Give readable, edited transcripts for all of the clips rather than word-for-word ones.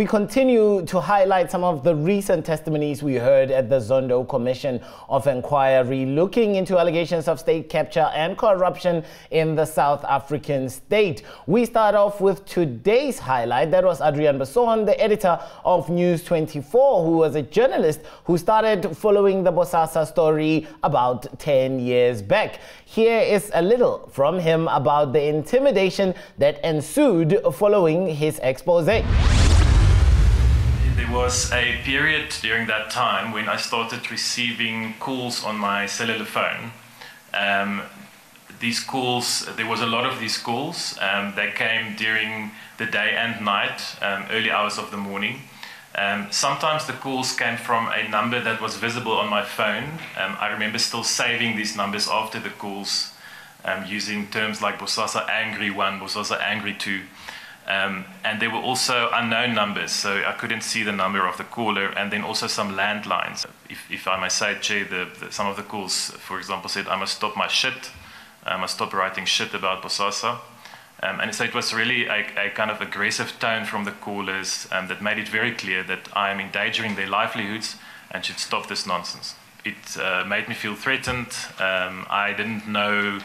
We continue to highlight some of the recent testimonies we heard at the Zondo Commission of Inquiry, looking into allegations of state capture and corruption in the South African state. We start off with today's highlight. That was Adrian Basson, the editor of News24, who was a journalist who started following the Bosasa story about 10 years back. Here is a little from him about the intimidation that ensued following his expose. There was a period during that time when I started receiving calls on my cellular phone. These calls, there was a lot of these calls. They came during the day and night, early hours of the morning. Sometimes the calls came from a number that was visible on my phone. I remember still saving these numbers after the calls, using terms like Bosasa Angry 1, Bosasa Angry 2. And there were also unknown numbers, so I couldn't see the number of the caller, and then also some landlines. If I may say, Chair, some of the calls, for example, said, I must stop my shit, I must stop writing shit about Bosasa. And so it was really a kind of aggressive tone from the callers that made it very clear that I am endangering their livelihoods and should stop this nonsense. It made me feel threatened. I didn't know.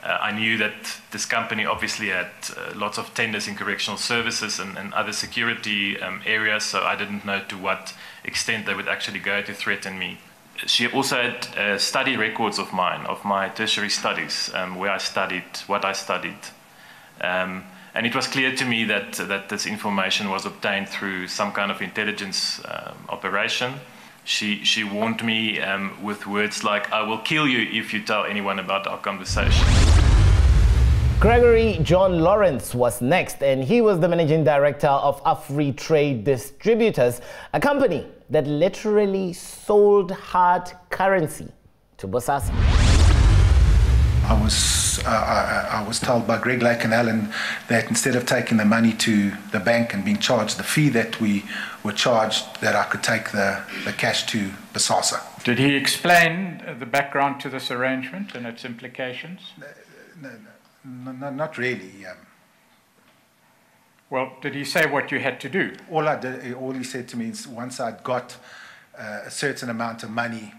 I knew that this company obviously had lots of tenders in correctional services and other security areas, so I didn't know to what extent they would actually go to threaten me. She also had study records of mine, of my tertiary studies, where I studied, what I studied. And it was clear to me that this information was obtained through some kind of intelligence operation. She warned me with words like, I will kill you if you tell anyone about our conversation. Gregory John Lawrence was next, and he was the managing director of Afritrade Distributors, a company that literally sold hard currency to Bosasa. I was told by Greg Lake and Allen that instead of taking the money to the bank and being charged the fee that we were charged, that I could take the cash to Bosasa. Did he explain the background to this arrangement and its implications? No, not really. Well, did he say what you had to do? All he said to me is once I'd got a certain amount of money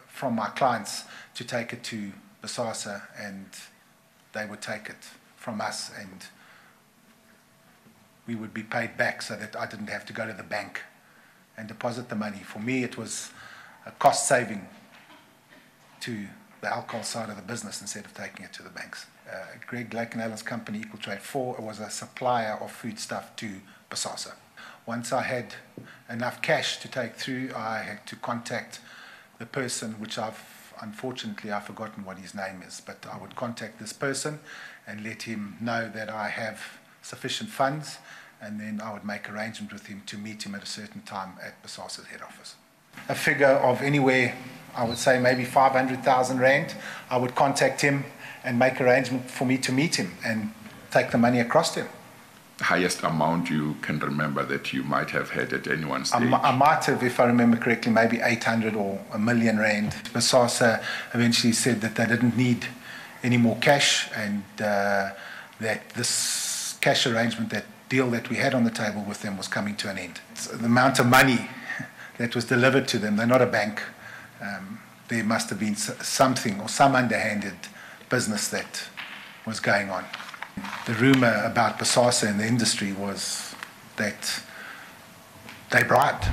from my clients to take it to Bosasa, and they would take it from us and we would be paid back, so that I didn't have to go to the bank and deposit the money. For me, it was a cost saving to the alcohol side of the business instead of taking it to the banks. Greg Lake and Allen's company, Equal Trade 4, was a supplier of foodstuff to Bosasa. Once I had enough cash to take through, I had to contact the person, which unfortunately I've forgotten what his name is, but I would contact this person and let him know that I have sufficient funds, and then I would make arrangement with him to meet him at a certain time at Bosasa's head office. A figure of anywhere, I would say maybe 500,000 Rand, I would contact him and make arrangement for me to meet him and take the money across to him. Highest amount you can remember that you might have had at any one stage? I might have, if I remember correctly, maybe 800 or R1 million. Bosasa eventually said that they didn't need any more cash, and that this cash arrangement, that deal that we had on the table with them, was coming to an end. The amount of money that was delivered to them, they're not a bank, there must have been something or some underhanded business that was going on. The rumor about Bosasa in the industry was that they bribed.